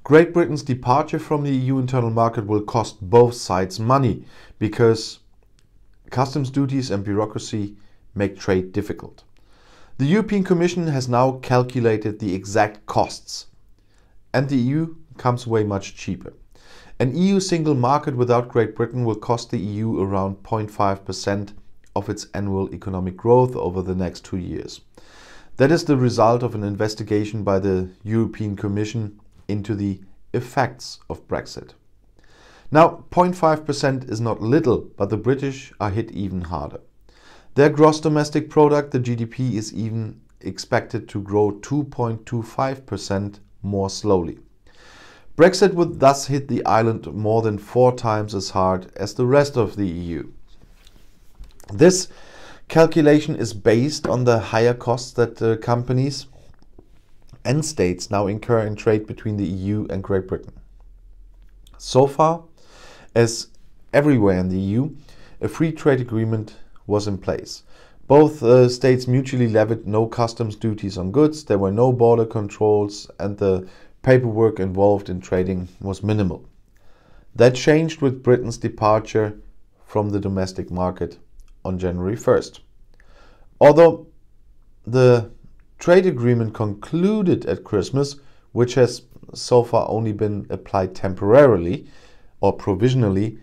Great Britain's departure from the EU internal market will cost both sides money because customs duties and bureaucracy make trade difficult. The European Commission has now calculated the exact costs, and the EU comes away much cheaper. An EU single market without Great Britain will cost the EU around 0.5% of its annual economic growth over the next 2 years. That is the result of an investigation by the European Commission into the effects of Brexit. Now, 0.5% is not little, but the British are hit even harder. Their gross domestic product, the GDP, is even expected to grow 2.25% more slowly. Brexit would thus hit the island more than 4 times as hard as the rest of the EU. This calculation is based on the higher costs that companies and states now incur in trade between the EU and Great Britain. So far, as everywhere in the EU, a free trade agreement was in place. Both states mutually levied no customs duties on goods, there were no border controls, and the paperwork involved in trading was minimal. That changed with Britain's departure from the domestic market on January 1st. Although the trade agreement concluded at Christmas, which has so far only been applied temporarily or provisionally,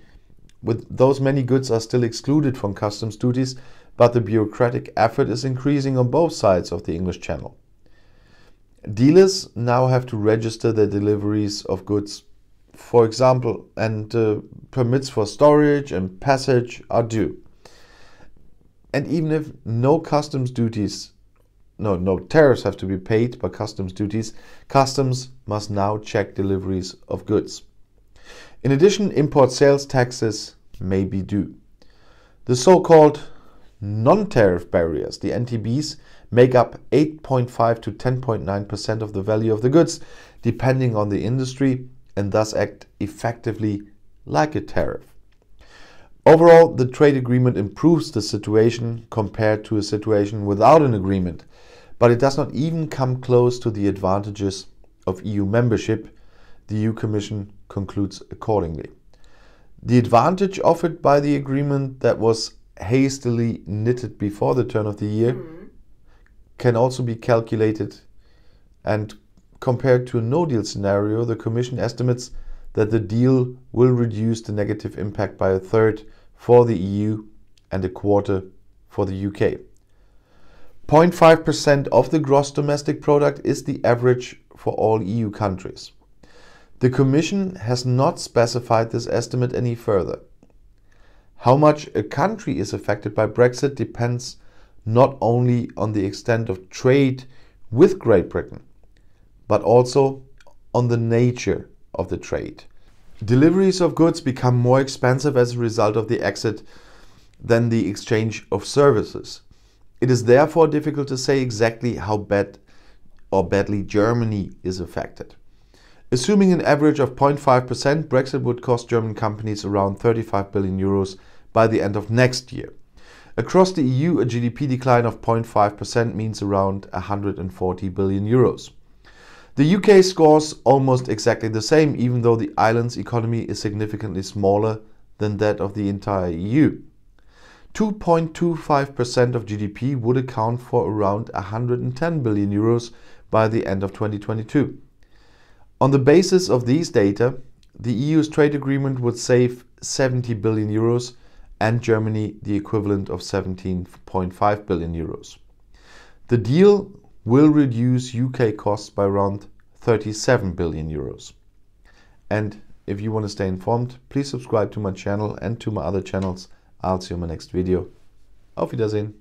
with those many goods are still excluded from customs duties, but the bureaucratic effort is increasing on both sides of the English Channel. Dealers now have to register their deliveries of goods, for example, and permits for storage and passage are due. And even if no tariffs have to be paid by customs duties, customs must now check deliveries of goods. In addition, import sales taxes may be due. The so-called non-tariff barriers, the NTBs, make up 8.5 to 10.9% of the value of the goods, depending on the industry, and thus act effectively like a tariff. Overall, the trade agreement improves the situation compared to a situation without an agreement, but it does not even come close to the advantages of EU membership. The EU Commission concludes accordingly. The advantage offered by the agreement that was hastily knitted before the turn of the year can also be calculated, and compared to a no-deal scenario, the Commission estimates that the deal will reduce the negative impact by 1/3 for the EU and 1/4 for the UK. 0.5% of the gross domestic product is the average for all EU countries. The Commission has not specified this estimate any further. How much a country is affected by Brexit depends not only on the extent of trade with Great Britain, but also on the nature of the trade. Deliveries of goods become more expensive as a result of the exit than the exchange of services. It is therefore difficult to say exactly how badly Germany is affected. Assuming an average of 0.5%, Brexit would cost German companies around 35 billion euros by the end of next year. Across the EU, a GDP decline of 0.5% means around 140 billion euros. The UK scores almost exactly the same, even though the island's economy is significantly smaller than that of the entire EU. 2.25% of GDP would account for around 110 billion euros by the end of 2022. On the basis of these data, the EU's trade agreement would save 70 billion euros and Germany the equivalent of 17.5 billion euros. The deal will reduce UK costs by around 37 billion euros. And if you want to stay informed, please subscribe to my channel and to my other channels. I'll see you in my next video. Auf Wiedersehen.